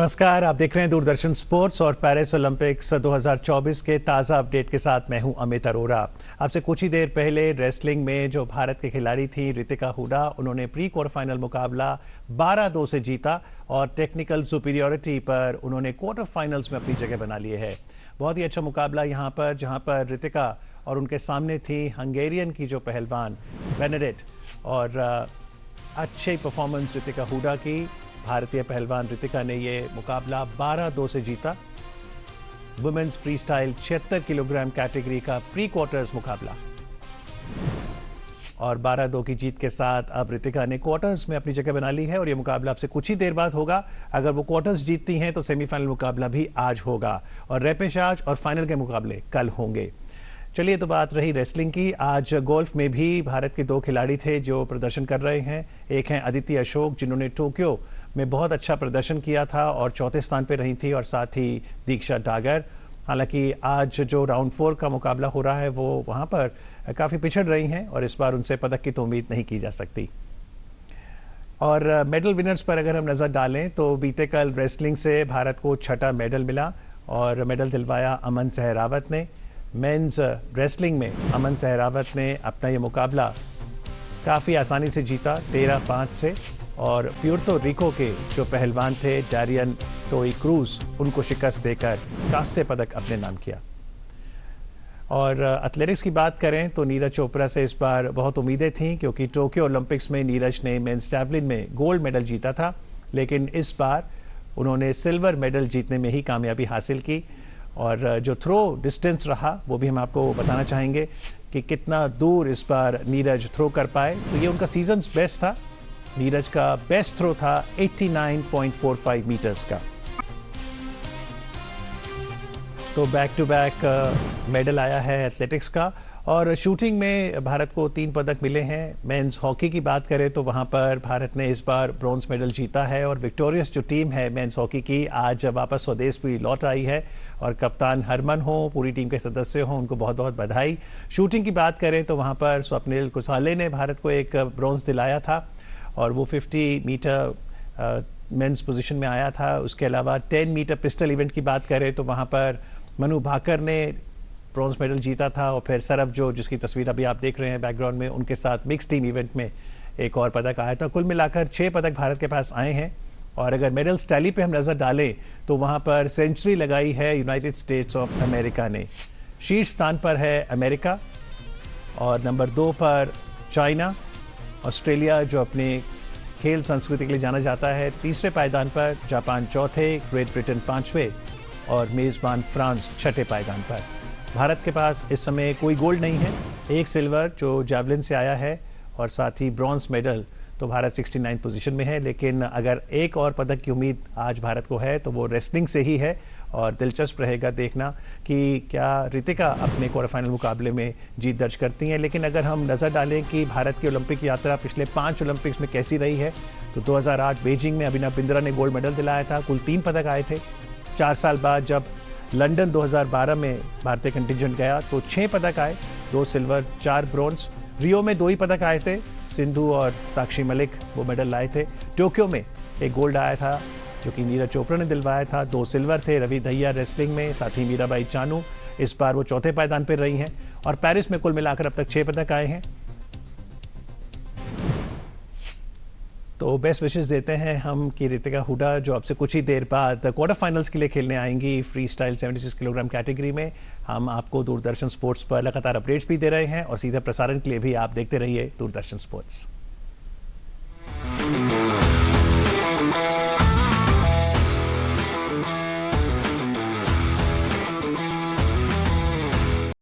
नमस्कार, आप देख रहे हैं दूरदर्शन स्पोर्ट्स और पेरिस ओलंपिक्स 2024 के ताज़ा अपडेट के साथ मैं हूं अमित अरोरा। आपसे कुछ ही देर पहले रेसलिंग में जो भारत की खिलाड़ी थी रितिका हुडा, उन्होंने प्री क्वार्टर फाइनल मुकाबला 12-2 से जीता और टेक्निकल सुपीरियरिटी पर उन्होंने क्वार्टर फाइनल्स में अपनी जगह बना ली है। बहुत ही अच्छा मुकाबला यहां पर, जहां पर रितिका और उनके सामने थी हंगेरियन की जो पहलवान बेनेडिक्ट, और अच्छी परफॉर्मेंस रितिका हुडा की। भारतीय पहलवान रितिका ने ये मुकाबला 12-2 से जीता। Women's freestyle 76 kilogram category का प्री क्वार्टर्स मुकाबला, और 12-2 की जीत के साथ अब रितिका ने क्वार्टर्स में अपनी जगह बना ली है और ये मुकाबला आपसे कुछ ही देर बाद होगा। अगर वो क्वार्टर्स जीतती हैं तो सेमीफाइनल मुकाबला भी आज होगा और रेपेशाज और फाइनल के मुकाबले कल होंगे। चलिए, तो बात रही रेसलिंग की। आज गोल्फ में भी भारत के 2 खिलाड़ी थे जो प्रदर्शन कर रहे हैं। एक हैं अदिति अशोक, जिन्होंने टोक्यो में बहुत अच्छा प्रदर्शन किया था और चौथे स्थान पर रही थी, और साथ ही दीक्षा डागर। हालांकि आज जो राउंड 4 का मुकाबला हो रहा है वो वहां पर काफी पिछड़ रही हैं और इस बार उनसे पदक की तो उम्मीद नहीं की जा सकती। और मेडल विनर्स पर अगर हम नजर डालें तो बीते कल रेसलिंग से भारत को 6ठा मेडल मिला और मेडल दिलवाया अमन सहरावत ने। मेंस रेसलिंग में अमन सहरावत ने अपना ये मुकाबला काफी आसानी से जीता 13-5 से, और प्यूर्तो रिको के जो पहलवान थे डैरियन टोई क्रूज, उनको शिकस्त देकर कांस्य पदक अपने नाम किया। और एथलेटिक्स की बात करें तो नीरज चोपड़ा से इस बार बहुत उम्मीदें थीं, क्योंकि टोक्यो ओलंपिक्स में नीरज ने मेंस जैवलिन में गोल्ड मेडल जीता था, लेकिन इस बार उन्होंने सिल्वर मेडल जीतने में ही कामयाबी हासिल की। और जो थ्रो डिस्टेंस रहा वो भी हम आपको बताना चाहेंगे कि कितना दूर इस बार नीरज थ्रो कर पाए। तो ये उनका सीजन बेस्ट था। नीरज का बेस्ट थ्रो था 89.45 मीटर्स का। तो बैक टू बैक मेडल आया है एथलेटिक्स का। और शूटिंग में भारत को 3 पदक मिले हैं। मेंस हॉकी की बात करें तो वहां पर भारत ने इस बार ब्रॉन्ज मेडल जीता है, और विक्टोरियस जो टीम है मेंस हॉकी की आज वापस स्वदेश भी लौट आई है, और कप्तान हरमन हो, पूरी टीम के सदस्य हों, उनको बहुत बहुत बधाई। शूटिंग की बात करें तो वहां पर स्वप्निल कुसाले ने भारत को एक ब्रॉन्ज दिलाया था, और वो 50 मीटर मेंस पोजीशन में आया था। उसके अलावा 10 मीटर पिस्टल इवेंट की बात करें तो वहां पर मनु भाकर ने ब्रॉन्ज मेडल जीता था, और फिर सरब जो जिसकी तस्वीर अभी आप देख रहे हैं बैकग्राउंड में, उनके साथ मिक्स टीम इवेंट में एक और पदक आया था। कुल मिलाकर 6 पदक भारत के पास आए हैं। और अगर मेडल्स टैली पे हम नजर डालें तो वहां पर सेंचुरी लगाई है यूनाइटेड स्टेट्स ऑफ अमेरिका ने। शीर्ष स्थान पर है अमेरिका, और नंबर 2 पर चाइना। ऑस्ट्रेलिया जो अपने खेल संस्कृति के लिए जाना जाता है, तीसरे पायदान पर। जापान चौथे, ग्रेट ब्रिटेन 5वें, और मेजबान फ्रांस 6ठे पायदान पर। भारत के पास इस समय कोई गोल्ड नहीं है, एक सिल्वर जो जैवलिन से आया है, और साथ ही ब्रॉन्ज मेडल। तो भारत 69 पोजीशन में है, लेकिन अगर एक और पदक की उम्मीद आज भारत को है तो वो रेसलिंग से ही है, और दिलचस्प रहेगा देखना कि क्या रितिका अपने क्वार्टर फाइनल मुकाबले में जीत दर्ज करती हैं। लेकिन अगर हम नजर डालें कि भारत की ओलंपिक यात्रा पिछले 5 ओलंपिक्स में कैसी रही है, तो 2008 बीजिंग में अभिनव बिंद्रा ने गोल्ड मेडल दिलाया था, कुल 3 पदक आए थे। 4 साल बाद जब लंदन 2012 में भारतीय कंटिजेंट गया तो 6 पदक आए, 2 सिल्वर 4 ब्रॉन्ज। रियो में 2 ही पदक आए थे, सिंधु और साक्षी मलिक वो मेडल लाए थे। टोक्यो में एक गोल्ड आया था जो कि नीरज चोपड़ा ने दिलवाया था, 2 सिल्वर थे रवि दहिया रेसलिंग में, साथ ही मीराबाई चानू इस बार वो चौथे पायदान पर रही हैं। और पेरिस में कुल मिलाकर अब तक 6 पदक आए हैं। तो बेस्ट विशेस देते हैं हम कि रितिका हुडा जो अब से कुछ ही देर बाद क्वार्टर फाइनल्स के लिए खेलने आएंगी फ्री स्टाइल 76 किलोग्राम कैटेगरी में। हम आपको दूरदर्शन स्पोर्ट्स पर लगातार अपडेट्स भी दे रहे हैं, और सीधे प्रसारण के लिए भी आप देखते रहिए दूरदर्शन स्पोर्ट्स।